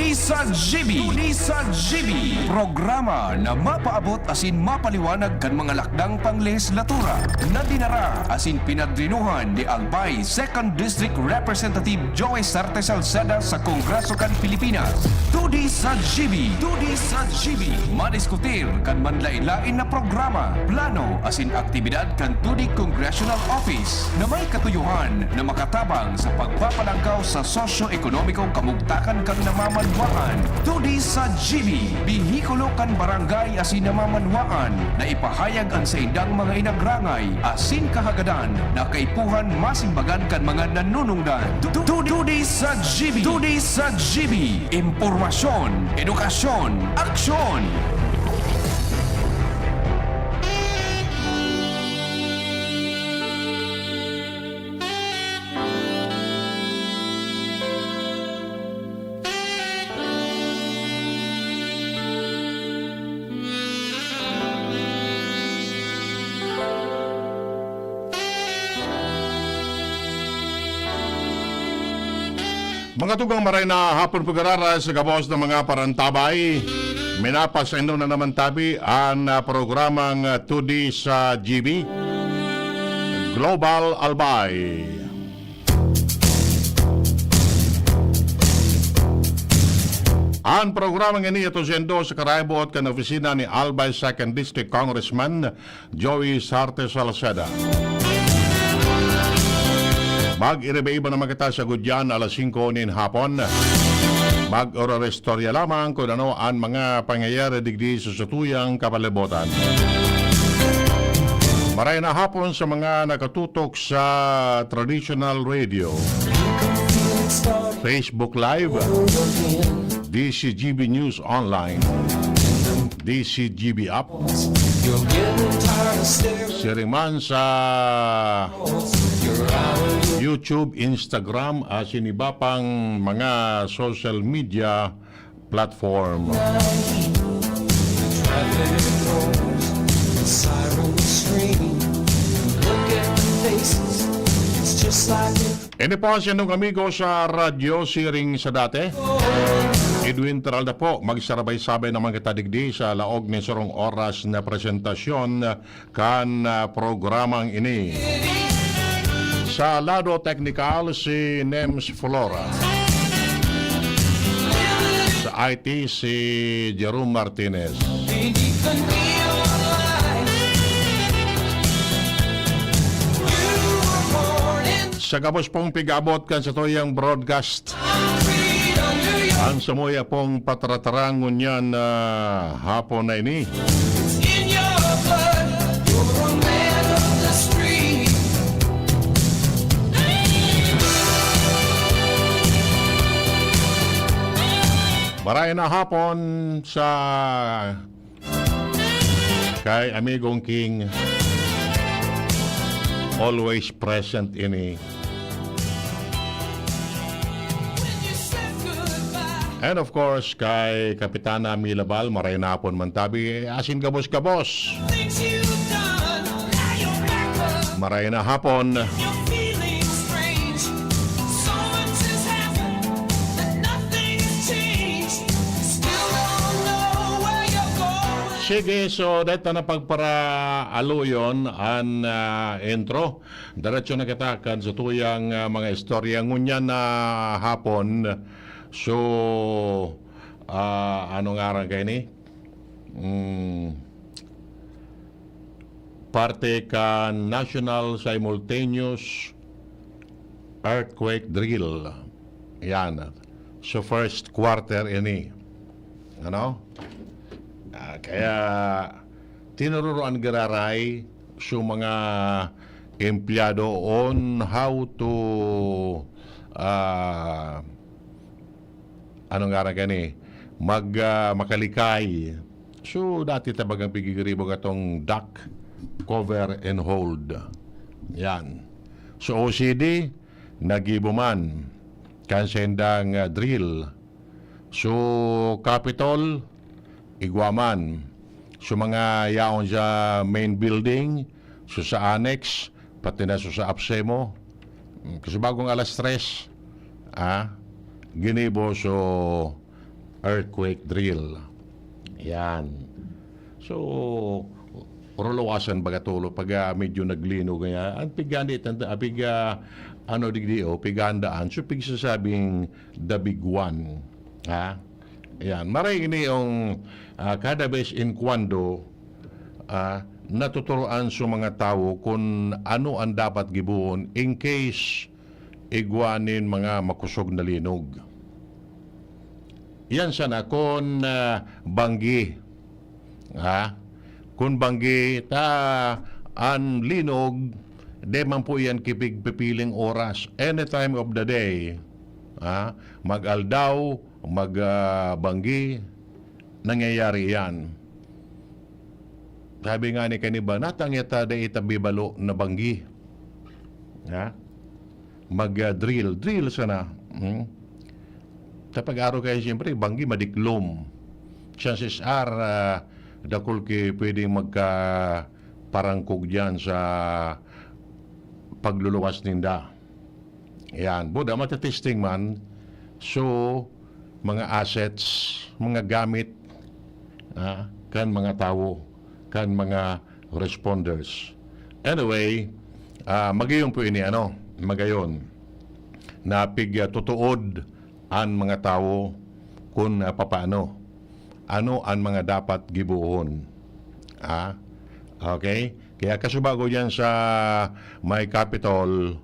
Tuni sa GB. Tuni sa GB. Programa na mapaabot asin mapaliwanag kan mga lakdang panglehislatura na dinara asin pinadrinuhan ni Albay 2nd District Representative Joey Sarte Salceda sa Kongreso kan Pilipinas. Tuni sa GB. Tuni sa GB. Madiskutir kan manlain-lain na programa, plano asin aktibidad kan Tuni Congressional Office na may katuyuhan na makatabang sa pagpapalangkaw sa sosyo-ekonomikong kamugtakan kang namamanwaan. Tuni sa GB, bihikulo kan barangay asin namamanwaan na ipahayag ang sa indang mga inagrangay asin kahagadan na kaipuhan masimbagan kan mga nanunungdan. Tuni sa GB. Tuni sa GB. Impormasyon, edukasyon, aksyon. Mga tugang maray na hapon pag-arara sa gabos ng mga parantabay. Minapas na na naman tabi ang programang 2D sa GB Global Albay. Ang programang ini ito sendo sa karayabot kan opisina ni Albay 2nd District Congressman Joey Sarte Salceda. Mag-ireba-iba naman kita sa Gudyan alas 5 nin hapon. Mag-ororestorya lamang kung ano ang mga pangyayari digdi sa satuyang kapalibutan. Maray na hapon sa mga nakatutok sa traditional radio, Facebook Live, DCGB News Online, DCGB App, siriman sa YouTube, Instagram, asin iba pang mga social media platform. Ini po ang sinong amigo sa radyo siring sa dati. Edwin Teralda po, magsarabay-sabay naman kita digdi sa laog ni sarong oras na presentasyon kan programang ini. Sa lado technical si Nems Flora. Sa IT si Jerome Martinez. Sa gabos pong pig-abot kan sa toyang broadcast. Ang samoya pong patratarangon yan na hapon na ini. Maray na hapon sa kay amigong King, always present ini. And of course, kay Kapitana Milabal, maray na hapon mantabi, asin kabos-kabos. Maray na hapon. Sige, so dahil na pagpara-aluyon ang intro. Diretso na kita kan sa tuyang mga istorya ngunyan na hapon. So, ano nga rin kayo ni? Parte kan National Simultaneous Earthquake Drill. Yan. So, first quarter ini. Ano? Kaya tinuruan gararay sa mga empleyado on how to ano nga rin gani makalikay. So dati tabagang pigigribo katong duck, cover and hold. Yan. So OCD nagibo man kansendang drill. So Capitol Igwaman. So mga yaon sa main building, so sa annex, pati na so sa APSEMO. Kasi bagong alas 3, ginibo so earthquake drill. Yan. So, rulawasan bagatulo pag medyo naglino kaya ang pigandit ano digdi o pigandaan so pigsasabing the big one. Ha? Yan. Maray ini yung kada vez in cuando natuturoan sa mga tao kung ano ang dapat gibuon in case igwanin mga makusog na linog. Yan sana kung banggi. Ha? Kung banggi an linog, di man po yan kipig pipiling oras. Any time of the day, mag-aldaw, mag-banggi, nangyayari yan. Sabi nga ni kaniba, natangyata da itabibalo na banggi. Mag-drill sana. Kapag araw kayo siyempre, banggi madiklom. Chances are, dakol ki pwedeng magka-parangkog dyan sa pagluluwas ninda. Yan. Buda, matatesting man. So, mga assets, mga gamit, kan mga tao, kan mga responders. Anyway, magayon po ini, magayon, na tutuod ang mga tao kung papaano. Ano ang mga dapat gibuhon. Okay? Kaya kasubago yan sa my capital,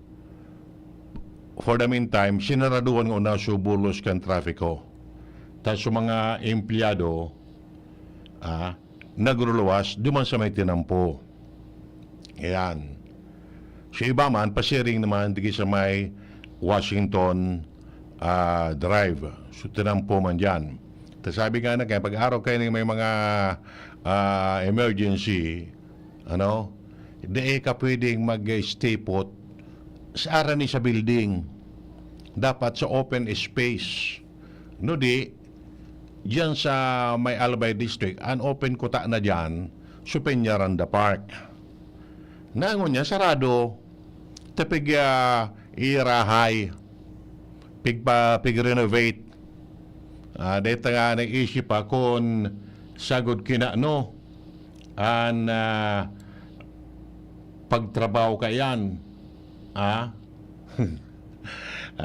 for the meantime, sinaraduan nga na subulos kan trafiko. Tapos sa mga empleyado, nagruluwas, duman sa may tinampo. Ayan. Sa iba man, pasiring naman, digi sa may Washington Drive. So, tinampo man dyan. Sabi nga na kaya pag-araw kayo may mga emergency, di ka pwedeng mag-stay put sa arani sa building. Dapat sa open space. No di, dyan sa may Albay District, an open kuta na dyan, sa Peñaranda Park. Nangon niya, sarado, tapig irahay, pig-renovate. Dito nga nag-isip pa kung sagod kinano ang pagtrabaho ka yan.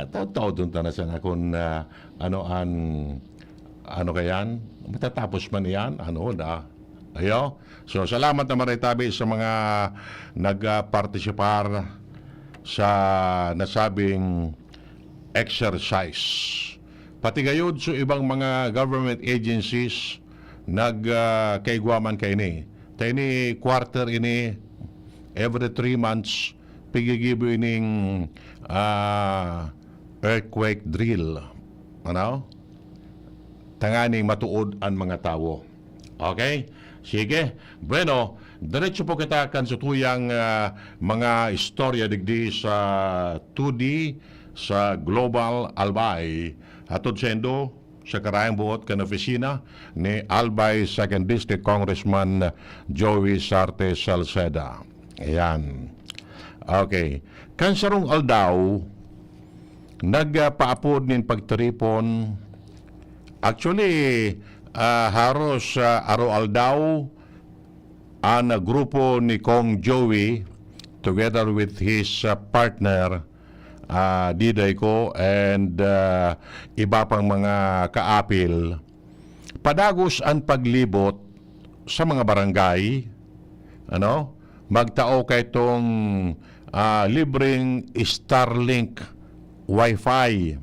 Tao doon na sana kung ano kayan, matatapos man yan, ayo. So, salamat naman rin tabi sa mga nag-participar sa nasabing exercise. Pati gayud so ibang mga government agencies nagkaigwaman kay ni. Tayo ni quarter ini every 3 months pigigibo ining earthquake drill. Tanganing matuod ang mga tao. Okay? Sige. Bueno, diretso po kita kan sa tuyang mga istorya digdi sa 2D sa Global Albay. Hatod sendo sa karayang buot kan opisina ni Albay 2nd District Congressman Joey Sarte Salceda. Ayan. Okay. Kansarong aldaw, nagpaapod nin pagtaripon. Actually, haros aro aldaw ang grupo ni Kong Joey together with his partner Diday ko and iba pang mga kaapil padagos ang paglibot sa mga barangay magtao kay itong libreng Starlink Wi-Fi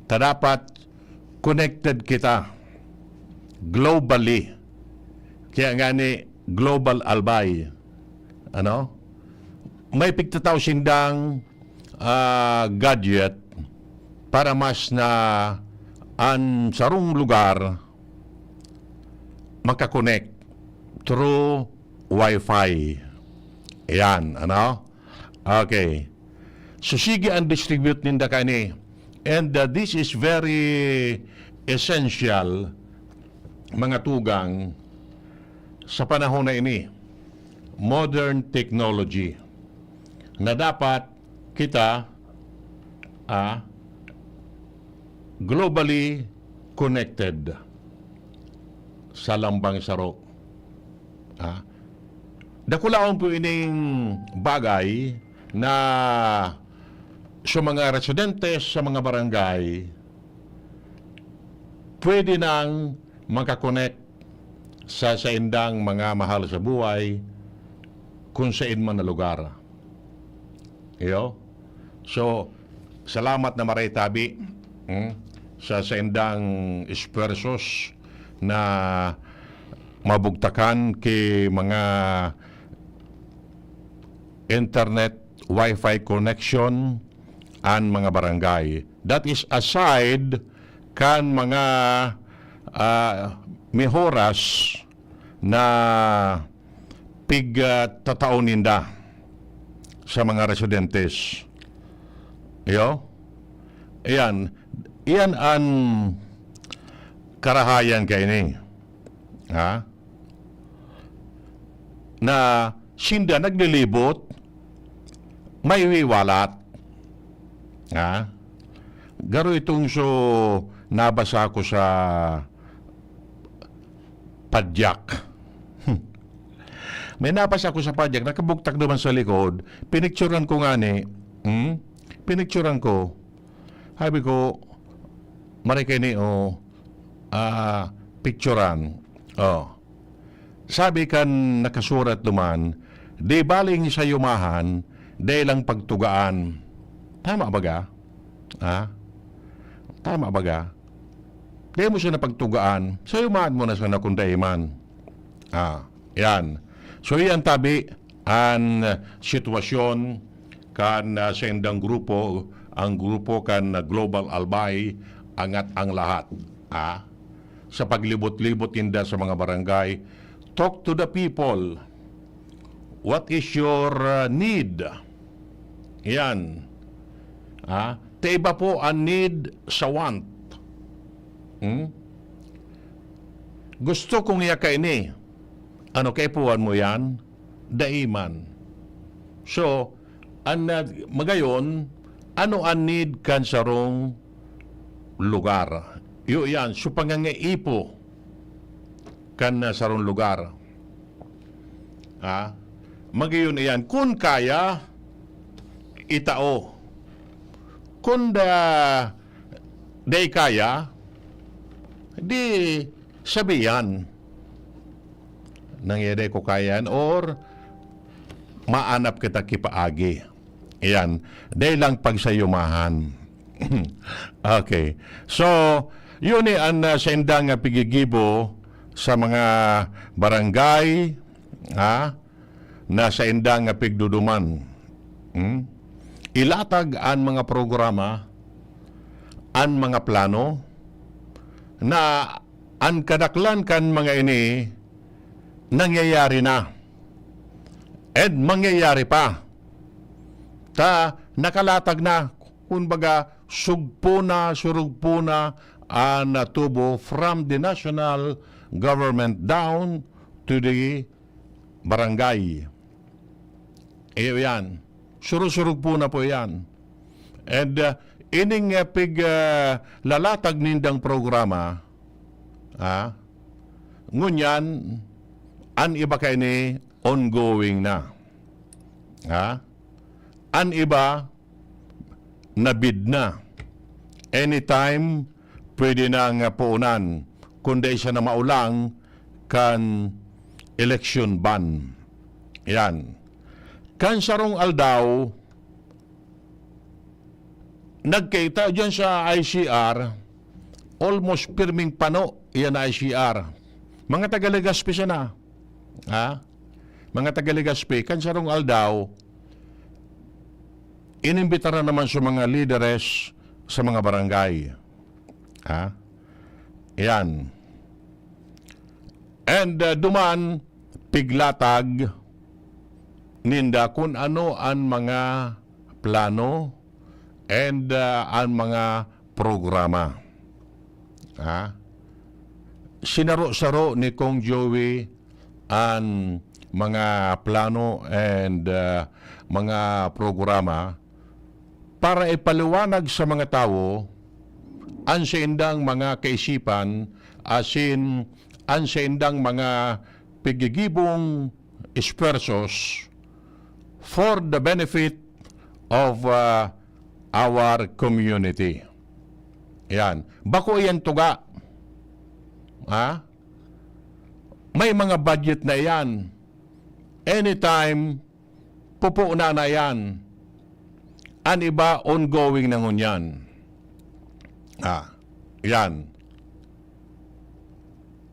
dapat connected kita globally kaya nga ni Global Albay may pigtataw sindang gadget para mas na ang sarong lugar makakonect through Wi-Fi. Ayan, Okay. So, sige ang distribute ninda kani. And this is very essential, mga tugang, sa panahon na ini. Modern technology na dapat kita globally connected sa lambang saro. Dakulaon po ining bagay na sa mga residentes sa mga barangay pwede nang makakonect sa indang mga mahal sa buhay kung saan man na lugar. So, salamat na maray tabi sa indang espersos na mabugtakan kay mga internet Wi-Fi connection an mga barangay. That is aside kan mga mehoras na tatao ninda sa mga residentes. Iyan ang karahayan kaini. Na sinda naglilibot may wiwalat. Garo itong so nabasa ko sa padyak. May nabasa ko sa padyak, nakabuktak naman sa likod, pinicturean ko nga ni, pinicturean ko, sabi ko, marikay ni, picturean, sabi kan nakasurat naman, di baling sa yumahan, di lang pagtugaan. Tama ba ga? Tama ba ga? Di mo siya napagtugaan, sa yumahan mo na sa nakundaiman. Yan. So yan tabi ang sitwasyon kan sa indang grupo, ang grupo kan Global Albay, angat ang lahat. Sa paglibot-libot inda sa mga barangay, talk to the people. What is your need? Yan. Te iba po ang need sa want. Gusto kong iyaka ini. Ano kaipuan mo yan? Daiman. So, magayon, ano ang need kan sarong lugar? Yan, so pangangaipo kan sarong lugar. Magayon iyan, kung kaya, itao. Kung day kaya, di sabihan. Nangyari ko kayan or maanap kita kipaagi. Iyan. Day lang pagsayumahan. Okay. So, yun ang sendang pigigibo sa mga barangay na sa indang pigduduman. Ilatag ang mga programa, ang mga plano, na ang kadaklan kan mga ini nangyayari na. And mangyayari pa. Nakalatag na. Kumbaga, surugpo na ang natubo from the national government down to the barangay. Yan. Surug po na yan. And ining lalatag nindang programa, ngunyan, an iba kayo ni ongoing na. An iba nabid na. Anytime pwede nang puunan kundi siya na maulang kan election ban. Yan. Kan sarong aldaw nagkita dyan sa ICR almost pirming pano yan ICR. Mga Tagaligaspi siya na. Mga Tagaligaspi, kan sarong aldaw, inimbitara naman sa mga lideres sa mga barangay. Yan. And duman, piglatag, ninda kung ano ang mga plano and ang mga programa. Sinaro-saro ni Kong Joey ang mga plano and mga programa para ipaliwanag sa mga tao sa indang mga kaisipan, asin sa indang mga pigigibong esfuerzos for the benefit of our community. Yan. Bako yan tuga. Ha? May mga budget na yan. Anytime, pupo na yan. An iba, ongoing na ngunyan. Yan.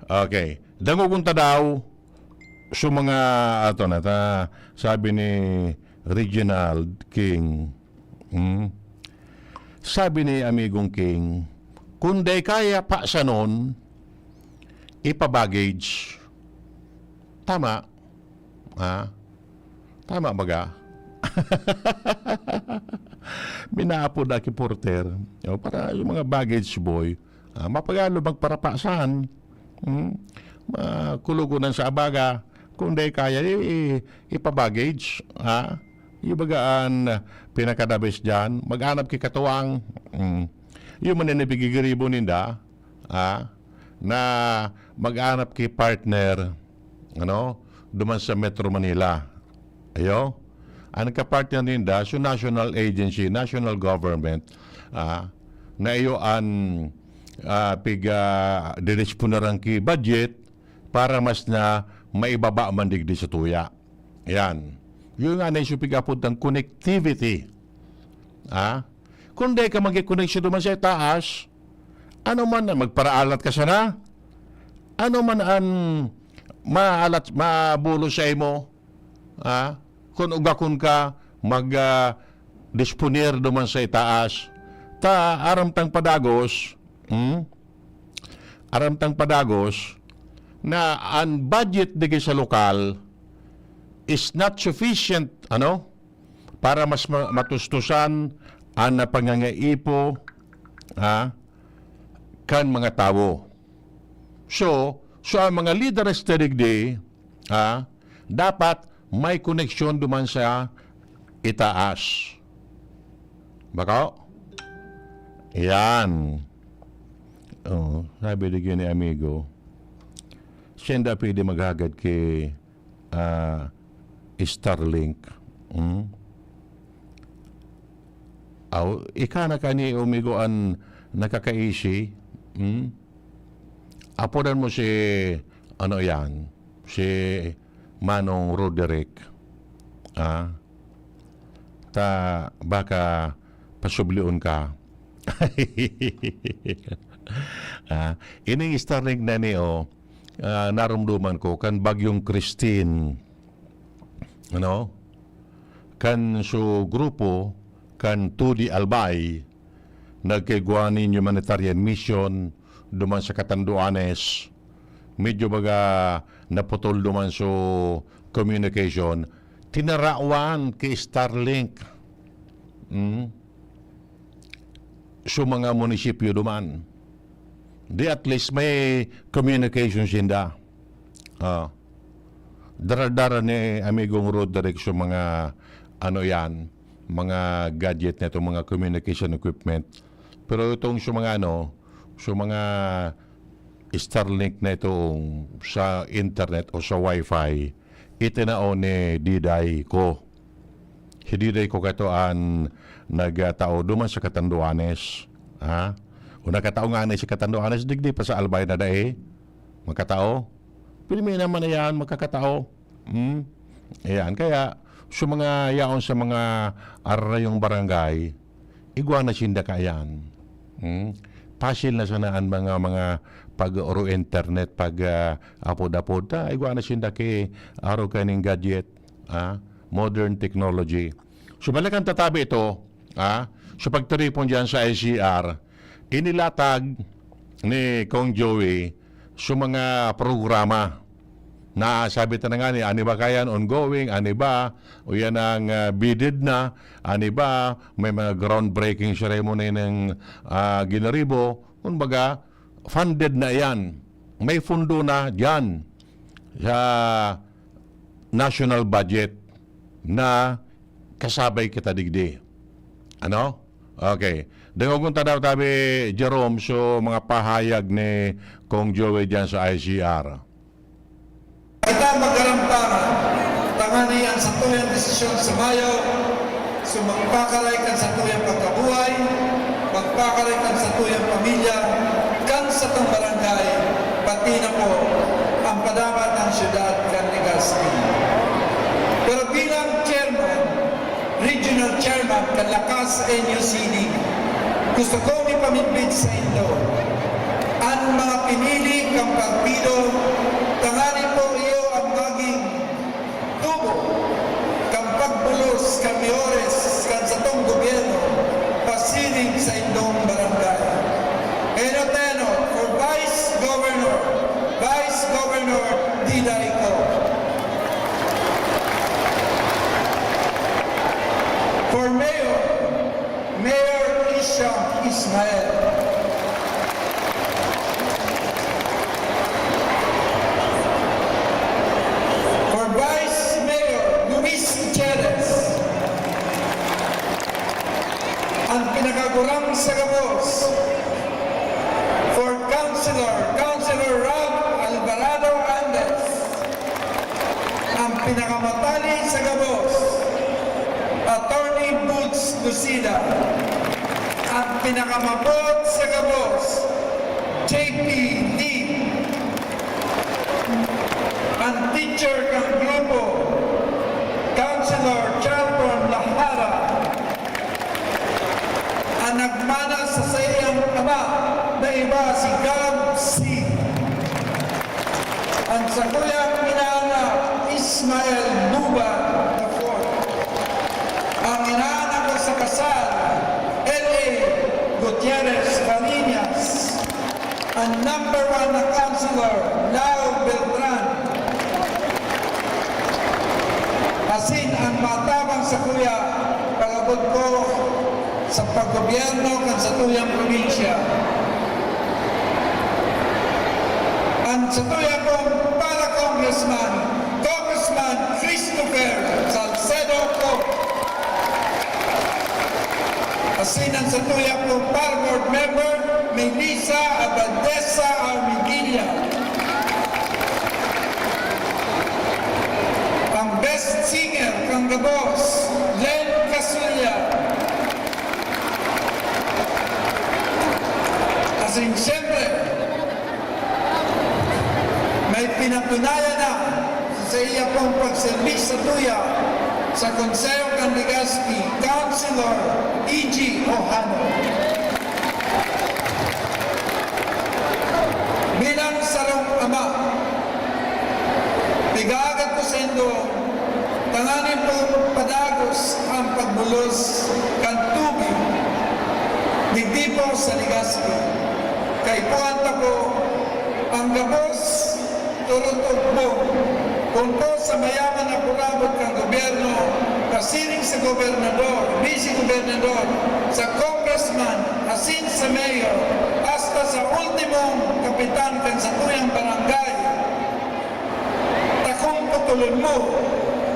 Okay. Dangugunta daw sa mga, sabi ni Reginald King, sabi ni Amigong King, kung di kaya pa sa nun, ipa-baggage. Tama. Tama baga? Minaapo na kiporter. Para yung mga baggage boy, mapagalo magparapasan. Makulugunan sa abaga. Kung di kaya, ipa-baggage. Yung bagaan pinakadabis dyan, maghanap ki katuwang. Yung maninibigigiribo ninda, na maghanap ki partner, duman sa Metro Manila. Ayo? Ang ka-partner ninda, so national agency, national government, na iyo an dinisponaran ki budget para mas na maibaba man digdi sa tuya. Yan. Yung nga na isupigapod ng connectivity. Kung di ka mag-connect duman sa taas, ano man ang magparaalat ka sana, ano man ang mabulo sa imo, kung ugakon ka mag-disponer duman sa itaas, aram tang padagos, na ang budget digi sa lokal is not sufficient, para mas matustusan ang pangangaipo, kan mga tao. So ang mga leaders tarigdi, dapat may koneksyon duman sa itaas. Baka? Yan. Sabi digyan ni amigo, siya hindi pwede maghagad kay Starlink. Ika na kani amigo ang nakakaisi. Apodan mo si si Manong Roderick. Baka pasubliun ka. Ining Starlink na niyo, narumduman ko kan bagyong Christine. Kan su grupo, kan Tudi Albay, nagkiguanin humanitarian mission duman sa Catanduanes, medyo baga naputol duman sa communication, tinarawan kay Starlink sa mga munisipyo duman. Di at least may communication sinda. Dara-dara ni amigong Roderick sa mga mga gadget na itong mga communication equipment. Pero itong sa mga mga Starlink na itong sa internet o sa wifi, itinao ni Diday ko. Si Diday ko katoan nagtao duman sa Catanduanes. O nakatao nga na si Catanduanes, digdi pa sa Albay na dahi. Magkatao. Pilimi naman na yan, magkakatao. Ayan, kaya sa mga yaon sa mga arayong barangay, igwa na sinda ka yan. Pasil na sanaan mga pag-oro internet, apod-apod, igwa na sinda ki araw kaning gadget, modern technology. So balikan tatabi ito, so pagtaripon dyan sa ICR, inilatag ni Kong Joey sa mga programa na sabi ta na nga ni, ani ba kayan ongoing, ani ba, o yan ang bidded na, ani ba, may mga groundbreaking ceremony ng ginaribo, kumbaga, funded na yan. May fundo na dyan sa national budget na kasabay kita digdi. Okay. Dengon kung tadaw tabi, Jerome, so mga pahayag ni Kong Joey dyan sa ICR. Kita magarampangan, tangani ang satuyang desisyon sa Mayo, sumagpakaray kan satuyang pagkabuhay, magpakaray kan satuyang pamilya, kan sa tong barangay, pati na po ang padapat ng syudad kan Legazpi. Pero bilang chairman, regional chairman kan Lakas NUCD, gusto ko ipamimbit sa inyo ang mga pinili kang partido, tangani po iyo ang maging tubo kang pagbulos kang mayores kan sa tong gobyerno pasiring sa indong barangay. Kaya teno, for Vice Governor Diday ko. For Mayor Isha Ismael. For Vice Mayor Luis Gutierrez. Ang pinakagurang sa Gabos. For Councilor Rob Alvarado Andes. Ang pinakamatali sa Gabos. Attorney Boots Lucida. Ang pinakamabot sa Gabos, JP Lee. Ang teacher ng grupo, Councilor Charlton Lahara. Ang nagmana sa sayang ama na iba si Gab C. Ang sakuyang inaanak, Ismael Nuba IV. Ang inaanak ko sa kasal, L.A. Gutierrez Farinas. Ang number 1 na councilor, Lau Beltran. Asin ang matabang sa kuya, palabot ko sa paggobyerno kan sa tuyang probinsya. Ang sa tuyang kong para Congressman Christopher Salcedo ko. Asinan sa tuyang kong para board member Melissa Abadesa Armiguilla. Ang best singer kang Gabos, Len Casulla. Asin siyempre, may pinatunayan na sa iya pong pagservis sa tuya sa Konseyo kan Legazpi, Councilor E.G. Ohano. Bilang sarong ama, pigagat ko sa indo, tanganin po padagos ang pagbulos kan tubig, digdi po sa Legazpi. Kay puwanta po, ang Gabos, turutog po, kung po sa mayaman na kurabot kang gobyerno, kasiring sa gobernador, vice-gobernador, sa congressman, asin sa mayor, hasta sa ultimong kapitan kan sa tuyang barangay. Takong putulon mo,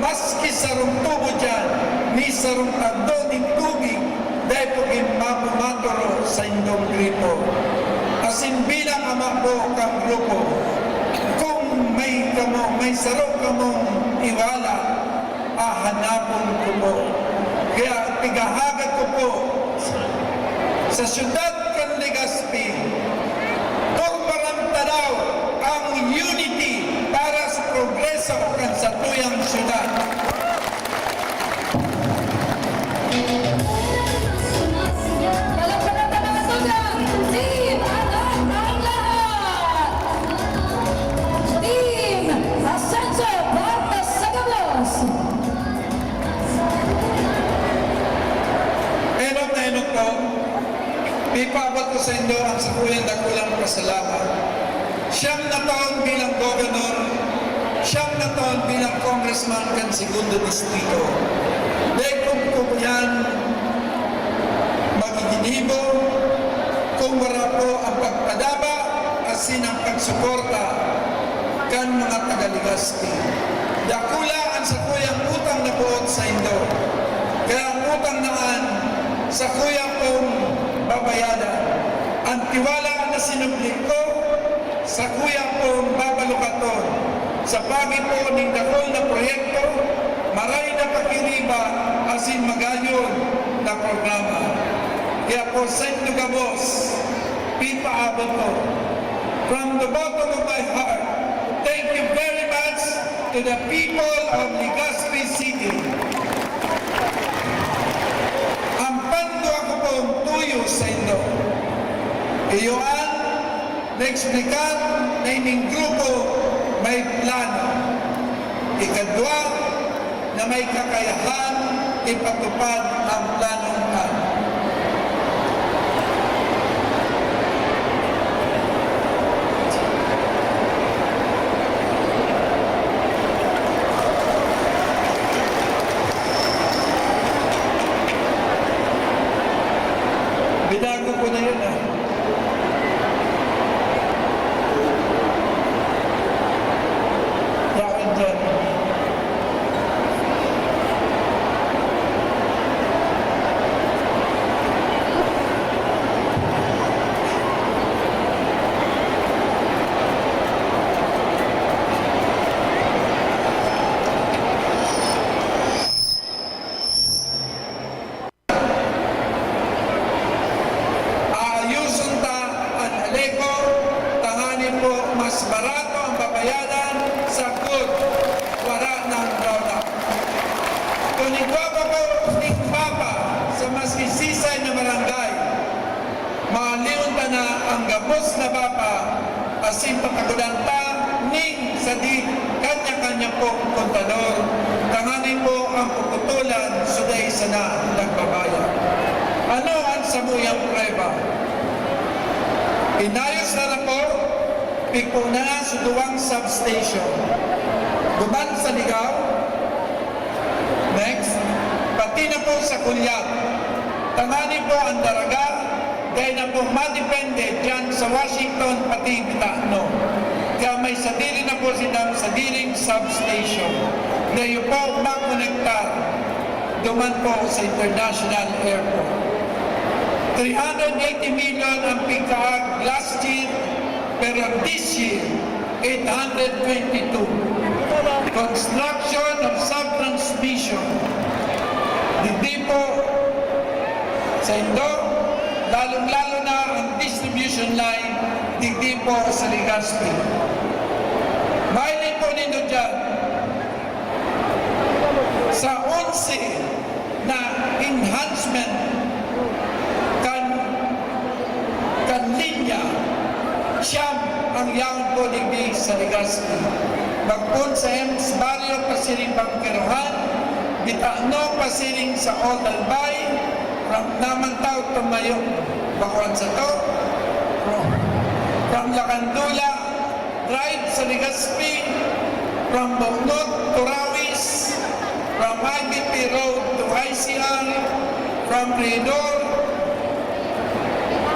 maski sarong tubo dyan, ni sarong tagdo ng tubig, dahil po mapumaturo sa indong gripo. Asin bilang ama po kang grupo, kung may sarong kamong iwala, hanapon ko po. Kaya tigahagat ko po sa syudad kan Legazpi, turbarang tanaw ang unity para sa progreso kan sa tuyang syudad. Ipaabot ko sa inyo ang sakuyang dakulang pasalamat. Siyam na taon bilang governor, siyam na taon bilang congressman kan segundo distrito. Dahil kung yan magiginibo, kung wala po ang pagpadaba, asin ang pagsuporta kan mga taga-Legazpi. Dakula ang sakuyang utang na buot sa Indo. Kaya ang utang naan sa kuyang pong babayadan. Ang tiwala na sinubli ko sa kuya kong babalukaton sa pagi po ng dakol na proyekto, maray na pakiriba asin magayon na programa. Kaya po, St. Lugabos, pipaabot ko. From the bottom of my heart, thank you very much to the people of Legazpi City. Ang pando ako pong tuyo sa inyo. Iyoan, na-explikan na ining grupo may plano. Ikadwa, na may kakayahan ipatupad ang planong tan. Binago ko na yun Bakit dyan? Aayusun ta ang aleko, tanganin po mas barato ang babayaran sa good, wala ng drawdown. Kung igwapa po ng papa sa mas isisay na barangay, maaliw ta na ang gabos na papa asin patagudan ta ning sa di kanya-kanya po kontador. Tanganin po ang puputulan suday sana nagbabayad. Ano ang samuyang prueba? Inayos na po, pipo na sa duwang substation. Duman sa Ligaw. Next, pati na po sa Kulyat. Tangani po ang Daraga, dahil na po madepende dyan sa Washington pati Bitano. Kaya may sadili na po silang sadiling substation. Dahil po makonektar duman po sa International Airport. 380 million ang pigkaag last year, pero this year, 822. Construction of sub-transmission. Hindi po sa Indo, lalong-lalo na ang distribution line, hindi po sa Legazpi. Mahilig po ninyo dyan, sa 11 na enhancement kan linya, siyam ang yang po digdig sa Legazpi. Magpun sa Ems Barrio pasiring Bangkerohan, Bitano pasiring sa Old Albay, naman tao tumayo bakuan sa to, from Lacandula, drive sa Legazpi, from Boknot to Rawis, from IBP Road to ICR, from Redor,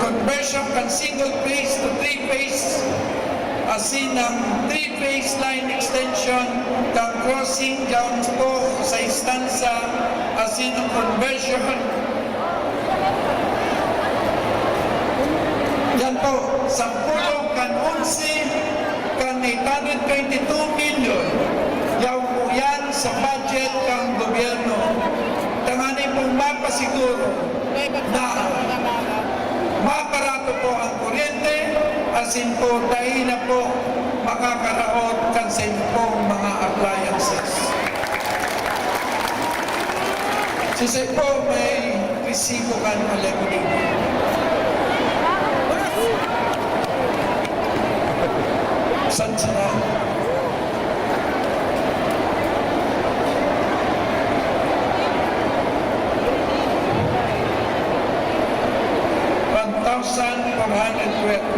conversion kan single phase to three-phase, asin ang three-phase line extension kang crossing down po sa istansa, asin ang conversion. Yan po, 10 kan 11 kan 822 million. Yaw po yan sa budget kang gobyerno. Tanganin pong mapasiguro na maparato po ang kuryente, asin po dahil na po makakaraot kan sa inyo pong mga appliances. Sisay po may resibo kan alekunin. San sila?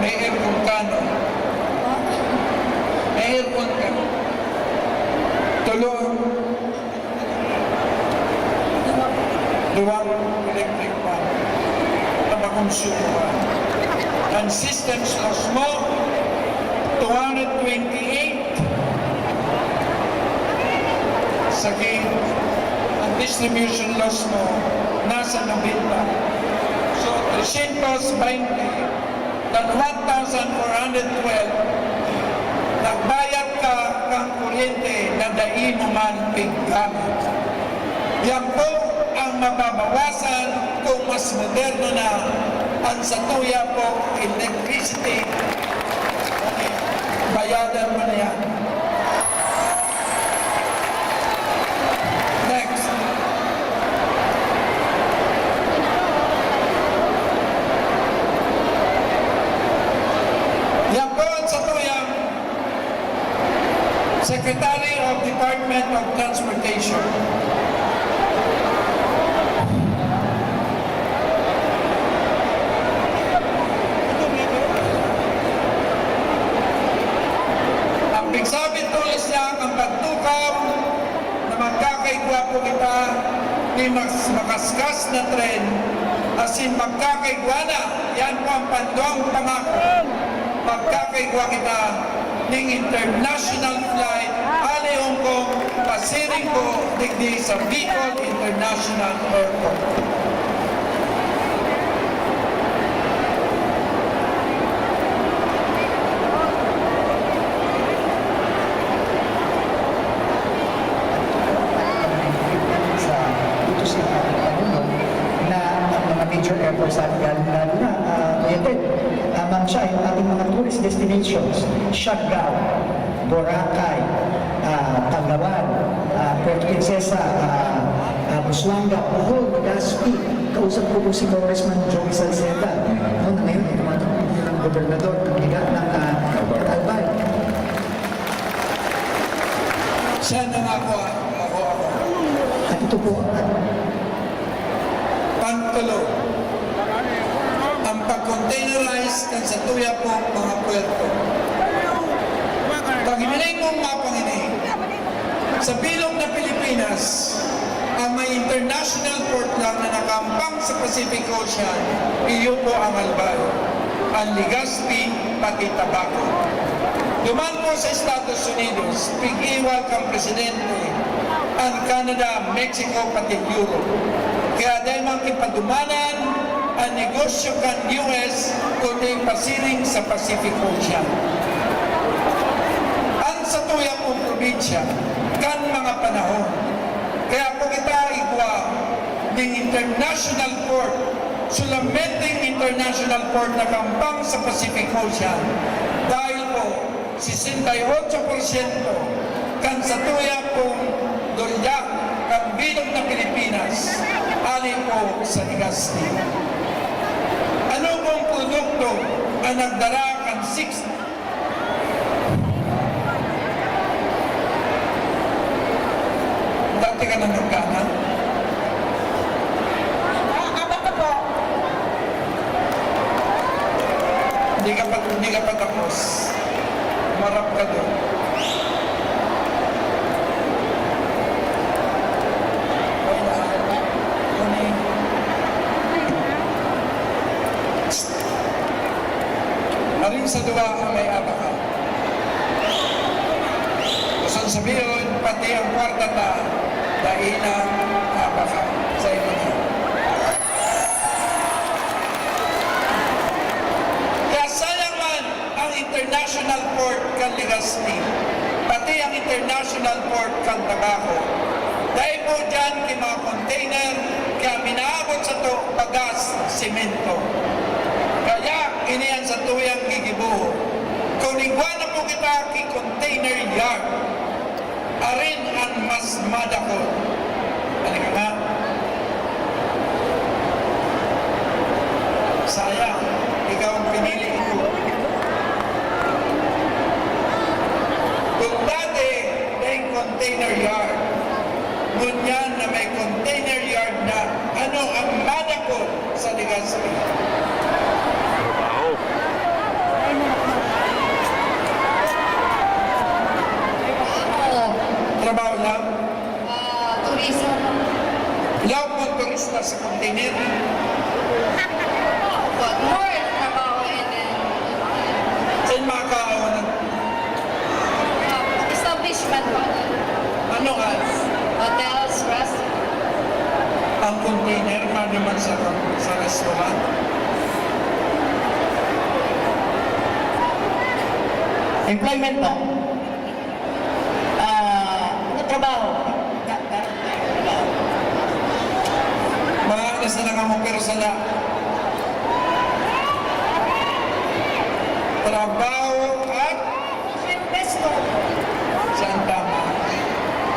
May aircon kano. May aircon ka. Tulong. Duwang electric pan. Tabakonsumo pa. Ang systems loss mo, 228. Saging, ang distribution loss mo, nasa 90. So, than 1,412, nagbayad ka kang kuryente na dai mo man piggamit. Yan po ang mababawasan kung mas moderno na ang satuya po electricity. Bayadan mo na yan. Next. Yan po ang satuyang Secretary of Department of Transportation. Ang pigsabit tulis niya ang pagtukaw na magkakaigwa po kita ni mas makaskas na tren asin magkakaigwa na. Yan po ang panduang pangako. Magkakaigwa kita ng international flight ali Hong Kong pasiring ko digdi sa Bicol International Airport. Dito sa ating Pangulo na ang mga major airports natin lalo na Coyotep, amang siya yung ating mga tourist destinations, Siargao, Boracay, Palawan, Puerto Princesa, Busuanga, Bohol, Legazpi. Kausap ko po si Congressman Joey Salceda. Noon na ngayon, tumatakbo ng gobernador ng Albay. Siya nangako ako. At ito po, Pantulo, ang pag-containerize ng satuya po mga puerto. Pag-imiling mong mapanginig, sa bilog na Pilipinas, ang may international port lang na nakampang sa Pacific Ocean, iyo po ang Albay, ang Legazpi, pati Tabaco. Duman po sa Estados Unidos, pig-iwal kang presidente, ang Canada, Mexico, pati Europe. Kaya dahil makipadumanan ang negosyo kan US kundi pasiring sa Pacific Ocean. Ang satuya pong probinsya kan mga panahon. Kaya po kita igwa ng international port, sulamenteng international port na kampang sa Pacific Ocean dahil po 68% kan satuya pong dolyak kan bilog na Pilipinas alin po sa Legazpi. Ano pong produkto ang nagdara kan 6 dati ka na nagkana? Hindi ka pa tapos. Marap ka doon. Maring sa duwa ang may abaka. Kusang sabihin, pati ang kwarta ta, dailang abaka sa iyo na. Kaya sayang man ang international port kan Legazpi, pati ang international port kan Tabaco. Dahil po dyan yung mga container, kaya minaabot sa to bagas, simento. Kaya iniyan sa tuyang gigibuho. Kung iguan na po kita ki container yard, arin ang mas madako. Halika nga. Sayang, ikaw ang pinili ko. Kung dati may container yard, ngunyan na may container yard na ano ang madako sa Legazpi. Trabaho lang? Tourism. Ilang po turista sa container? But more trabaho and then Saan makakaawa ng establishment pa. ano nga? Hotels, restaurants. Ang container, naman sa restaurant. Employment po. Trabaho. Mga alas na lang mo pero sala. Trabaho at Investor. saan tama?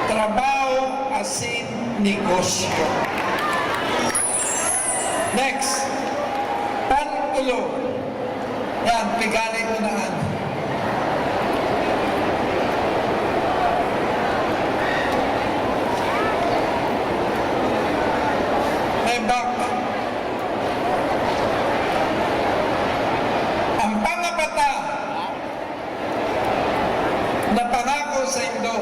Trabaho asin negosyo. Next. Pantulo. Yan, pigari ko na ano. Back. Ang pangapata na pangako sa Indo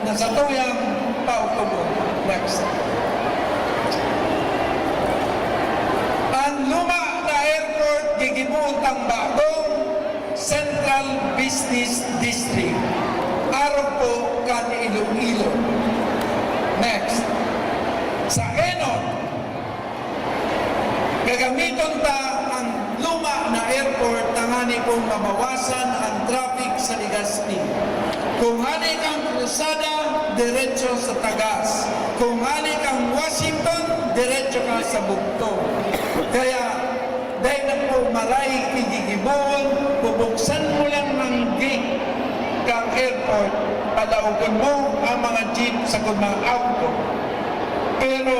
na sa tuyang pautubo. Next. Ang luma na airport gigibuon ang bagong Central Business District. Araw po kan Iloilo. Next. Sa Enon, gagamiton ta ang luma na airport tangani kung mabawasan ang traffic sa Legazpi. Kung hani kang Cruzada, diretso sa Tagas. Kung hani kang Washington, diretso ka sa Bugtong. Kaya, dahil na po maray kigigibon, bubuksan mo lang ng gate kang airport, palaugan mo ang mga jeep sa kung mga auto. Pero,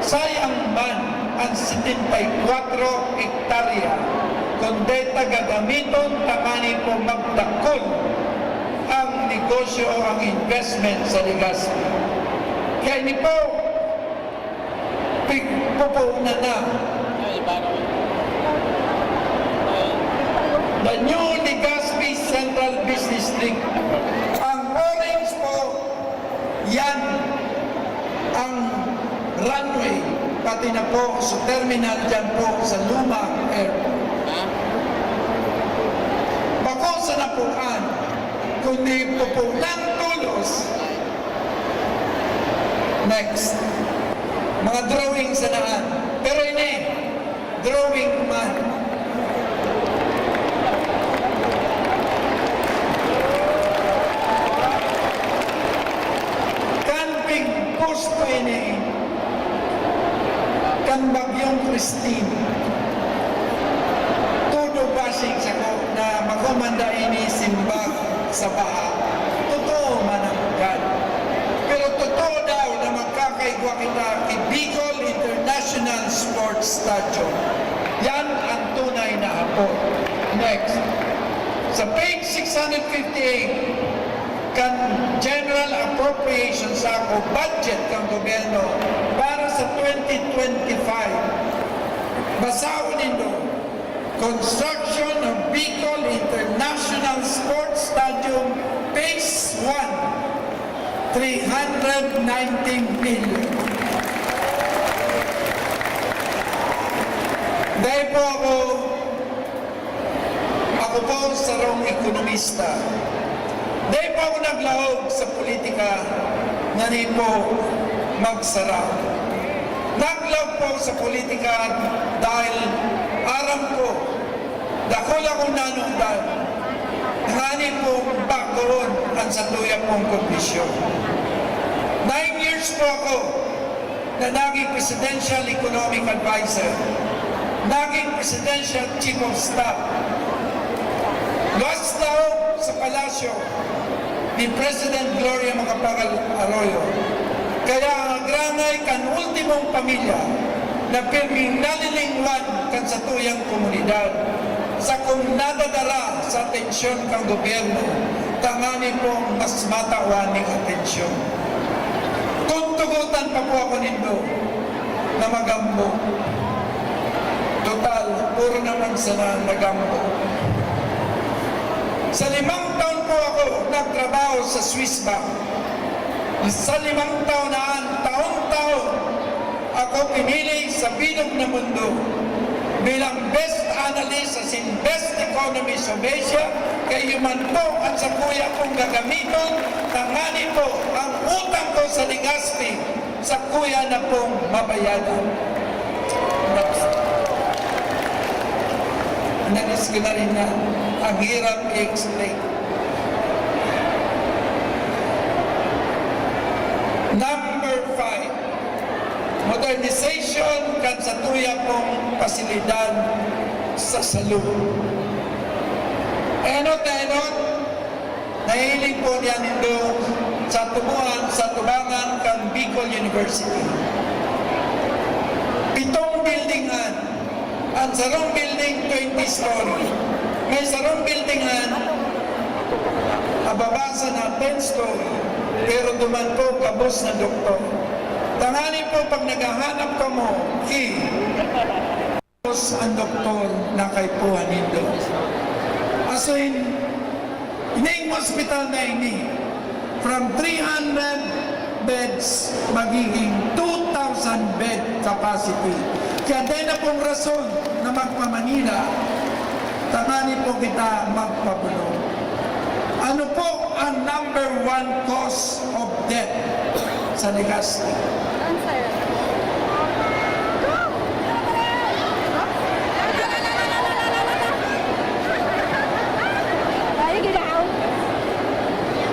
sayang man ang 74 hektarya kundi gagamiton tamani po magdakol ang negosyo o ang investment sa Legazpi. Kaya ni po pupunan na the new Legazpi Central Business District. Ang orange po, yan ang runway pati na po sa terminal dyan po sa Lumang Airport. Bako sa napuan, kundi po po ng tulos. Next. Mga drawing sa naan. Pero ini, drawing man. Camping posto ini, kan Bagyong Christine. Todo basing sa ko na magkomanda ini simbag sa baha. Totoo man ang God. Pero totoo daw na magkakaigwa kita kay Bicol International Sports Stadium. Yan ang tunay na hapon. Next. Sa page 658, kan General Appropriations ako, budget kang gobyerno para sa 2025. Basawin nito, construction of Bicol International Sports Stadium, Phase 1, 319 million. Dahil po ako po sa rong ekonomista. Dahil po ako naglahog sa politika na di po magsara. Naglahog po sa politika dahil aram ko, dakol ako nanungdan, hani po bagoon ang sa tuya pong kondisyon. 9 years po ako na naging Presidential Economic Advisor, naging Presidential Chief of Staff, luwas daw sa palasyo ni President Gloria Macapagal Arroyo. Kaya ang granay kan ultimong pamilya na pirming nalilingwan kan sa tuyang komunidad sa kung nadadara sa atensyon kang gobyerno, tangani pong mas matawan ng atensyon. Kung tugutan pa po ako nindo na magambo, total, puro naman sana nagambo. Sa 5 taon po ako nagtrabaho sa Swiss Bank. Sa 5 taon na taon-taon ako pinili sa bilog na mundo bilang best analyst as in best economist of Asia. Kayo man po at sa kuya kong gagamiton, tangani po ang utang ko sa Legazpi sa kuya na pong mabayadan. Next. Inalis ko na rin na ang hirap i-explain. Number 5, modernization kan sa tuya pong pasilidad sa salud. Enot, nahiling po niya nito sa tubangan kan Bicol University. 7 buildingan, ang sarong building 20 story. May sarong buildingan, ababasa na 10 story, pero duman po kabos na doktor. Tangani po pag naghahanap ka mo, ang doktor na kay Puhanindo. Aso ining hospital na ini, from 300 beds, magiging 2,000 bed capacity. Kaya din na pong rason na magpa-Manila, tangani po kita magpabulong. Ano po ang number 1 cause of death sa Legazpi?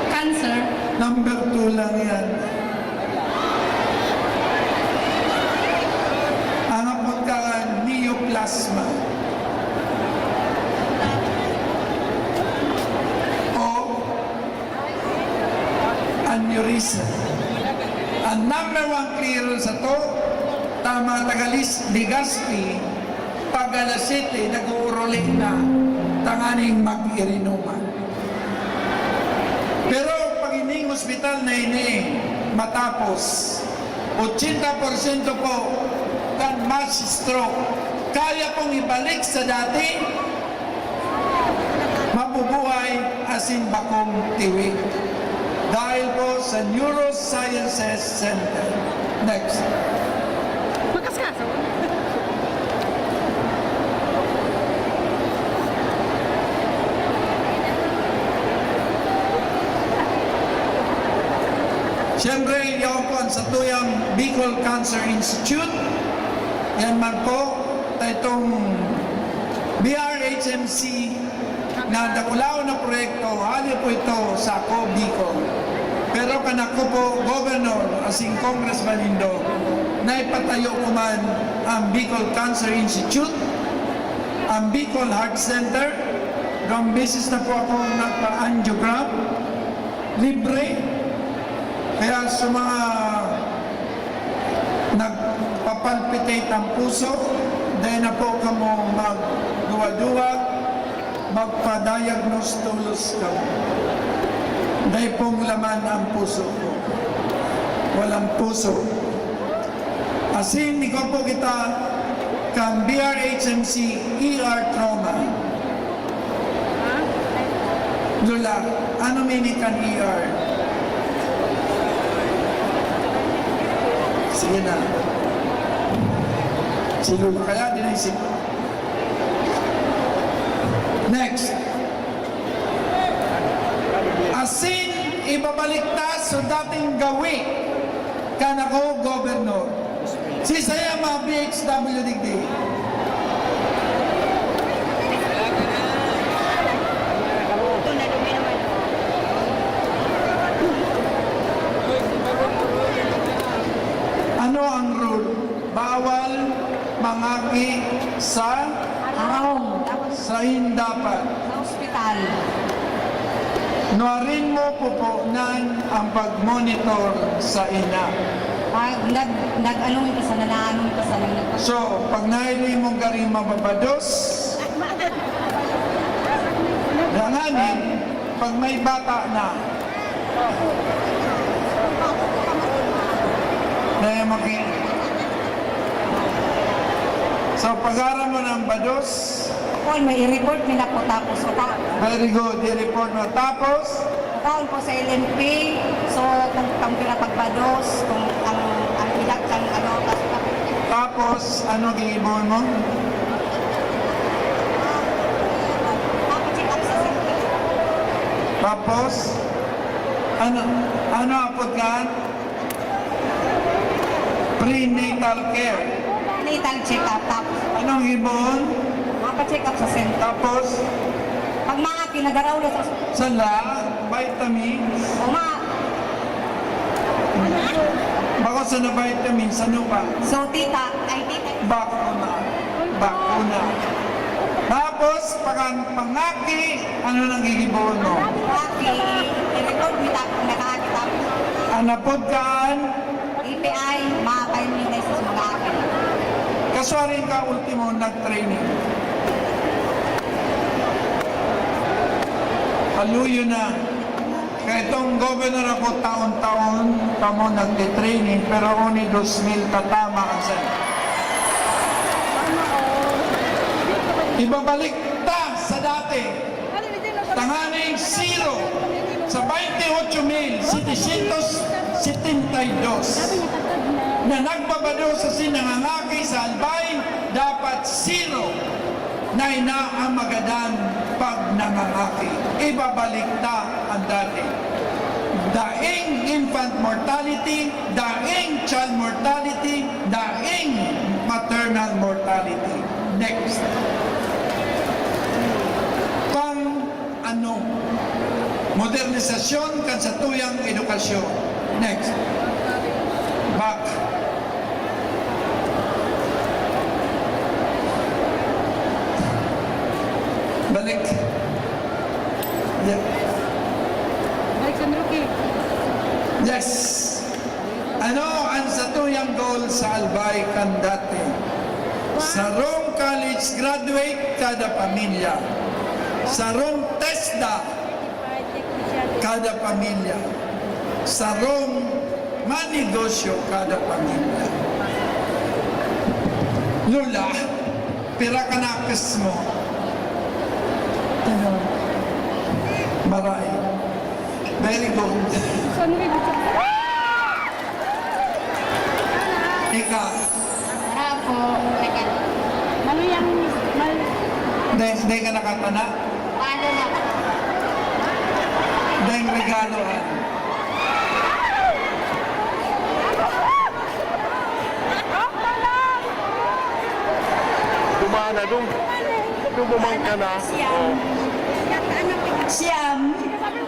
Cancer. Number 2 lang yan. Ang apot ka neoplasma. O aneurysm. Ang number 1 clearance sa to, tama tagalis Legazpi, pag alas 7, nag-uuruli na tanganing mag-irinuma. Pero pag ining hospital na ini matapos, 80% po kan mass stroke, kaya pong ibalik sa dati, mabubuhay asin bakong tiwik. Dahil po sa Neurosciences Center. Next. Siyempre, yaw po ang satuyang Bicol Cancer Institute. Yan man po, itong BRHMC na dakulaw na proyekto, hali po ito sa ako, Bicol. Pero kanako po, Governor, asing Congressman Indo, na ipatayo ko man ang Bicol Cancer Institute, ang Bicol Heart Center, ng business na po ako nagpa-angiogram, libre. Kaya sa mga nagpapalpitate ang puso, dahil na po kamo magduwa-duwa, magpa-diagnose tulos ka. Dahil pong laman ang puso ko. Walang puso. Asin, ikaw po kita kang BRHMC ER trauma. Lula, ano meaning kan ER? Sige na. Si Lula, kaya dinaisip ko. Next. Asin, ibabalik ta sa dating gawi kanako Governor. Si saya mga BHW digdi. Ano ang rule? Bawal mangagi sa dapat. Hospital. Nuarin mo pupunan ang pag-monitor sa ina. Nag-anong ka sa nananong ka sa nananong. So, pag naili mong garing mababados, langanin, pag may bata na, na maki. So, pag-ara mo ng bados, Kung may i-report, may na po tapos. very good, i-report mo. Tapos, Taon po sa LNP, so kung pinapagbados, kung ang ilag kang ano, tapos, ano giibon mo? check up sa center. Tapos, ano apod ka? Prenatal care. Natal check up, tapos Anong ibon? Mapa-check up sa center. Tapos, Pag mga kinagaraw na sa sala, vitamins, bako sa na vitamins, ano pa? So, tita, ay tita. Bakuna. Tapos, pangaki, ano nang gigibono? Laki, i-record mo tapos nakakita. Anapod kaan, EPI, makapalimigay sa mga akin. kaswarin ka ultimo nag-training. Haluyo na. Kaya itong governor ako taon-taon, kamo nag-training, pero ako ni 2,000 tatama ang sen. Ibabalik ta sa dati. Tanganing 0 sa 28,772 na nagbabado sa sinangangaki sa Albay, dapat 0 na inaamagadan pag nangangaki. Ibabalik ta ang dati. Daing infant mortality, daing child mortality, daing maternal mortality. Next. Modernisasyon kan sa tuyang edukasyon. Next. Back. Balik. Yeah. Yes. Ano ang sa tuyang goal sa Albay kan dati? Sa Rome College graduate kada pamilya. Sa Rome TESDA kada pamilya. Sa Rome manegosyo kada pamilya. Lula, pira ka nakis mo. Maray. Very good. Ika, Bravo. hindi ka nakatana? Paano na? Dahil regalo ha. Dumana doon. Dumumang ka na. Siyam.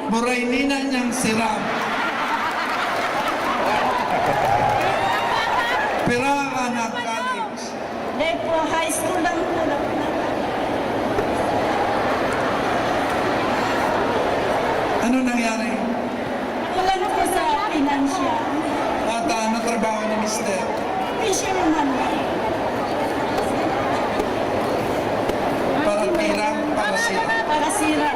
Buray nina niyang siram. Pira anak college. Dahil po, high school lang po. Ano nangyari? Wala na po sa financial. At ano trabaho ni Mister? Issue naman. Para tira, para sila. Para sira.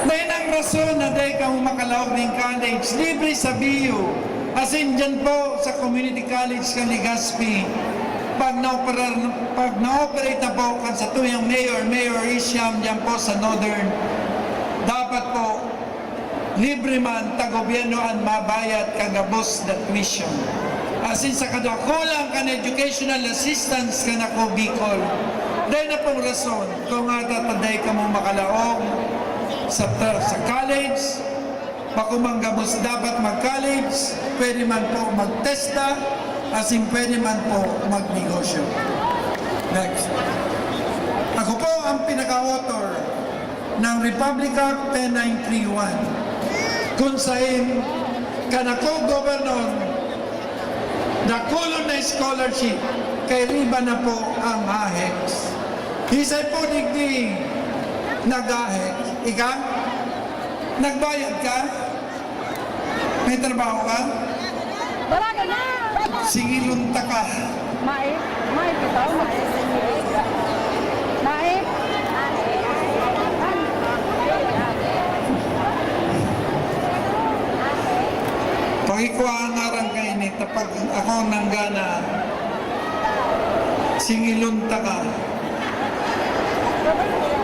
Dahil ang rason na dahil ka makalaog ng college, libre sa BU. As in dyan po sa Community College ka Legazpi, pag na-operate na po kan sa tuyang Mayor Isiam dyan po sa Northern, dapat po libre man tagobyerno ang mabayad kagabos na tuition. As in sa kadakulang kan educational assistance ka na ko Bicol. Dahil na pong rason kung nga tataday ka mo makalaog sa college, pakumanggabos dapat mag-college, pwede man po mag-testa, as in pwede man po mag-negosyo. Next. Ako po ang pinaka-author ng Republic Act 10931 kung saan kanako gobernador nakulong na scholarship kay riba na po ang AHEX. Hisay po digdi nag-AHEX. Ika? Nagbayad ka? May trabaho ka? Wala ka na! Sige, lunta ka. Maip bitaw, Maip. Pakikuhaan na rin kayo ni tapag ako nanggana. Sige, lunta ka.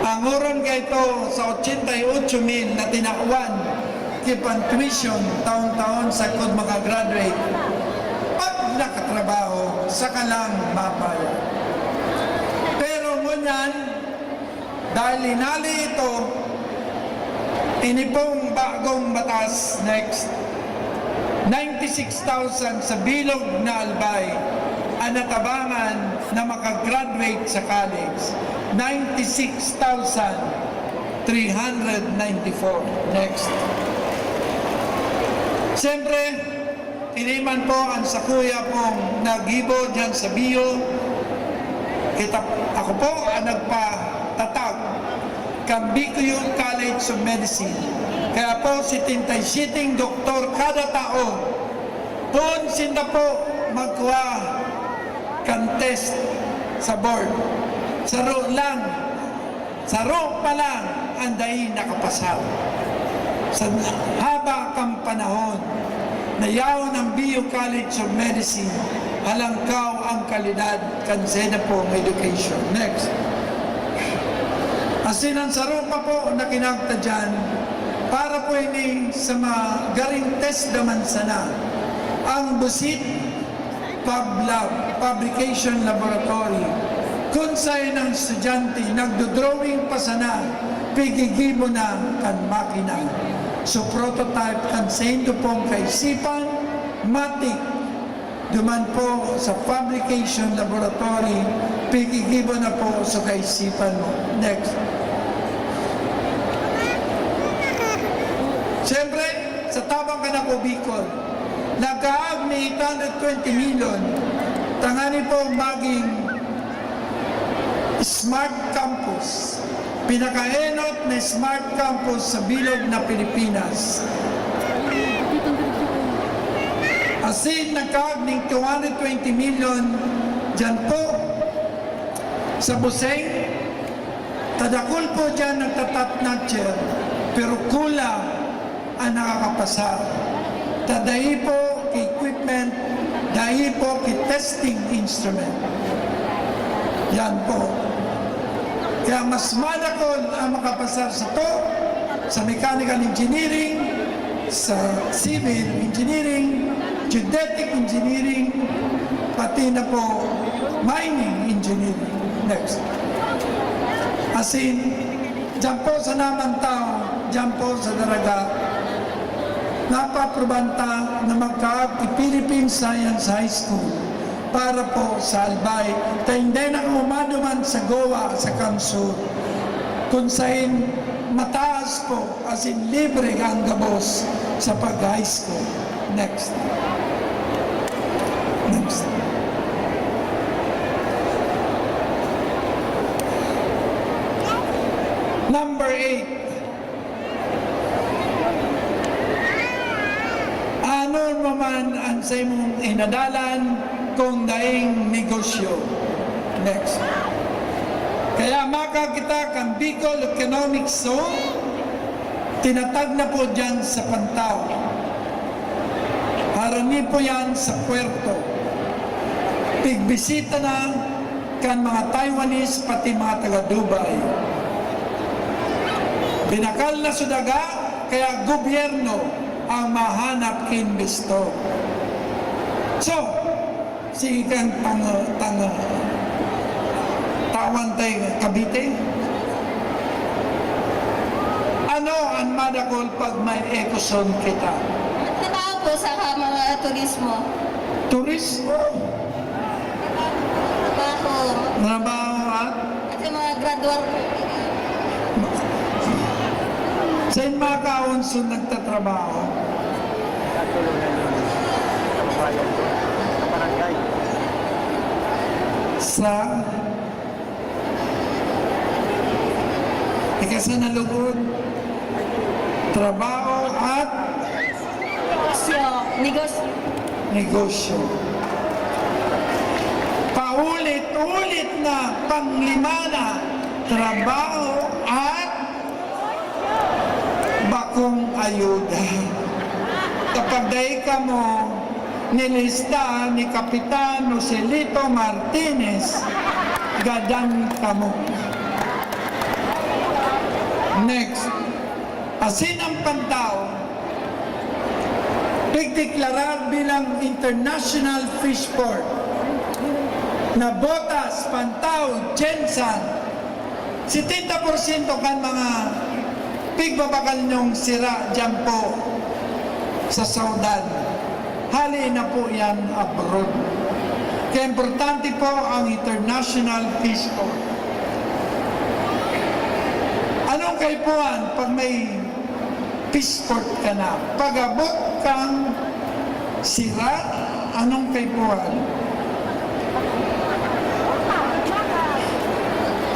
Ang oran ka ito sa 88,000 na tinakwan kipan tuition taon-taon sa kod makagraduate. Pag nakatrabaho, sa kalang mapaya. Pero ngunyan, dahil linali ito, ini pong bagong batas next 96,000 sa bilog na Albay ang natabangan na makagraduate sa college. 96,394. Next. Siyempre, tiniman po ang sakuya pong nagibo dyan sa bio. Ako po ang nagpatatag Cambicue College of Medicine. Kaya po si Tintay Siting Doktor kada taon doon sinda po magkuha contest sa board. Saro pa lang ang dahi nakapasal. Sa haba kang panahon na yaw ng BU College of Medicine, halangkaw ang kalidad kansena po ng education. Next. Asin ang sarupa po na kinagta dyan, para po ini sa mga garing test naman sana, ang Busit Fabrication Laboratory, kung sa'yo ng estudyante, nagdodrawing pa sana, pigigibo na kan makina. So prototype kan sendo pong kaisipan, matik, duman po sa fabrication laboratory, pigigibo na po sa kaisipan mo. Next. Siyempre, sa tabang ka na po Bicol, nagkaag ni 820 million, tangani po maging Smart Campus. Pinakaenot na Smart Campus sa bilog na Pilipinas. Asin nagkaag ng 220 million dyan po sa Buseng. Tadakul po dyan nagtatap nurture, pero kulang ang nakakapasa. Tadahi po equipment, dahi po testing instrument. Yan po. Kaya mas madakol ang makapasar sa to, sa mechanical engineering, sa civil engineering, geodetic engineering, pati na po mining engineering. Next. As in, dyan po sa namang tao, dyan po sa daraga, napaprobanta na magkaag Philippine Science High School para po sa Albay. Tayo hindi na umaduman sa Goa, sa Kamsur. Kung sa'in mataas po, as in libre ang gabos sa pag-high school. Next. Next. Number 8. Ano naman ang sa imong inadalan kung daing negosyo? Next. Kaya makakita kang Bicol Economic Zone, tinatag na po dyan sa Pantaw. Harani po yan sa Puerto. Pigbisita na kan mga Taiwanese pati mga taga-Dubai. Binakal na sudaga, kaya gobyerno ang mahanap investor. So, sige kang tawan tayo Cavite. Ano ang madakol pag may ekosyon kita? Trabaho po sa mga turismo. Turismo? Trabaho at? At yung mga graduate po. Saan mga kaunson nagtatrabaho? Sa ikasa na lugod, trabaho at negosyo. Paulit-ulit na panglimana, trabaho at bakong ayuda. Kapag dahi ka mo nilista ni Kapitan Joselito Martinez, gadan ka mo. Next. Asin ang Pantaw, pigdeklarar bilang International Fish Port na Botas, Pantaw, Jensan, 70% kan mga pigbabakal nyong sira dyan po sa Saudan. hali na po yan abroad. Kaya importante po ang International Peace Court. Anong kaipuan pag may peace court ka na? Pag-abot kang sira, anong kaipuan?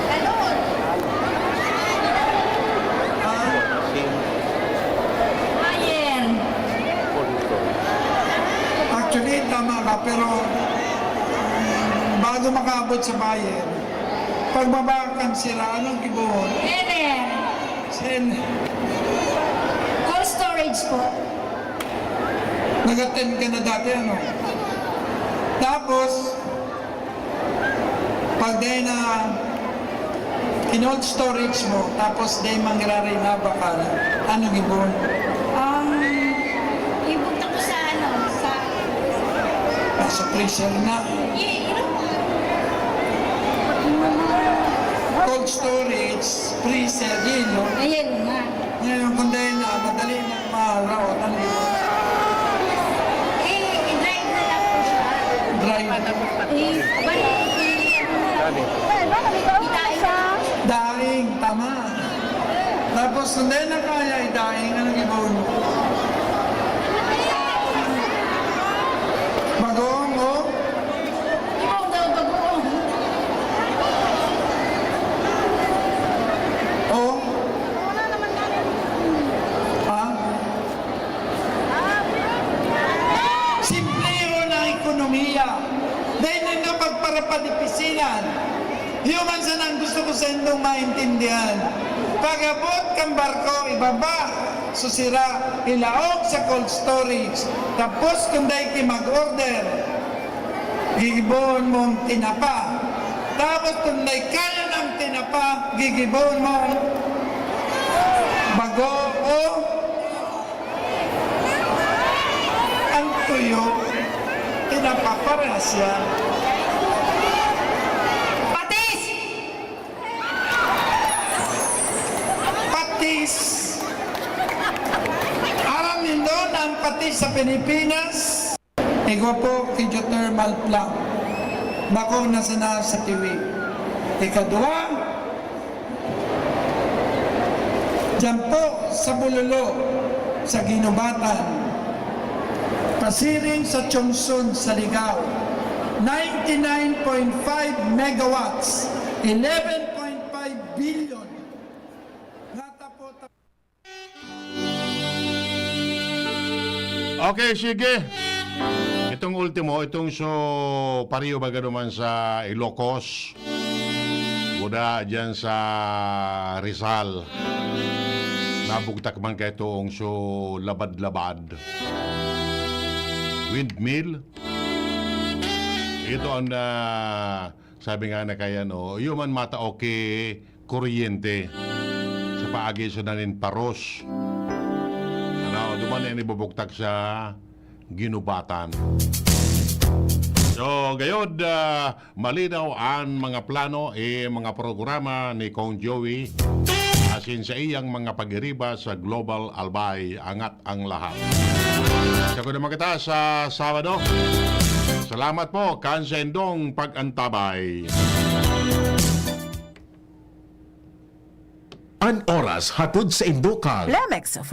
Ganun. Ayen. Actually, tama ka, pero bago makaabot sa bayan, pagbaba kang sira, anong kibuhon? Enen. Sen, Cold storage po. nag-attend ka na dati, ano? Tapos, pag dahil na in-old storage mo, tapos dahil mangyari na baka na, anong kibuhon? Ibunta ko sa ano, sa... Nasa freezer na. Cold storage, freezer, yun, no? Ayan nga. Ngayon, kung dahil na, madali na maharaw, ano yun? I-drive na lang po siya. Drive. Daing, tama. Tapos, kung dahil na kaya, daing, anong ibon? Bagong, oh? Ikaw daw bagoong. Oh? Ha? Simplero ng ekonomiya. Dahil na pagparapadipisilan. Human sa nang gusto ko sa indong maintindihan. Pag-abot kang barko, ibaba, susira, ilaog sa cold storage. Tapos kung dahil mag-order, gigibon mong tinapa. Tapos kung dahil kaya ng tinapa, gigibon mong bago o ang tuyo, tinapa para siya. Patis! Patis. Alam niyo na ang patis sa Pilipinas? Ego po, geothermal plant. Bako nasa sa TV. Ikadua, dyan po sa Bulolo, sa Ginubatan. Pasiring sa Chongsun, sa Ligao. 99.5 megawatts. 11.5 billion. Okay, sige. Itong ultimo, itong pariyo baga naman sa Ilocos. Buda dyan sa Rizal. Nabugtak man kayo itong labad-labad. Windmill. Ito ang sabi nga na kaya no, yuman mata okay kuryente sa paagi sa nanin paros. Ano, duman na ibubuktak sa Ginubatan. So, gayod, malinaw ang mga plano mga programa ni Kong Joey asin sa iyang mga pagiriba sa Global Albay, angat ang lahat. Sako naman kita sa Sabado. Salamat po, kansendong pag-antabay. An oras hatod sa Indokal. Lemex,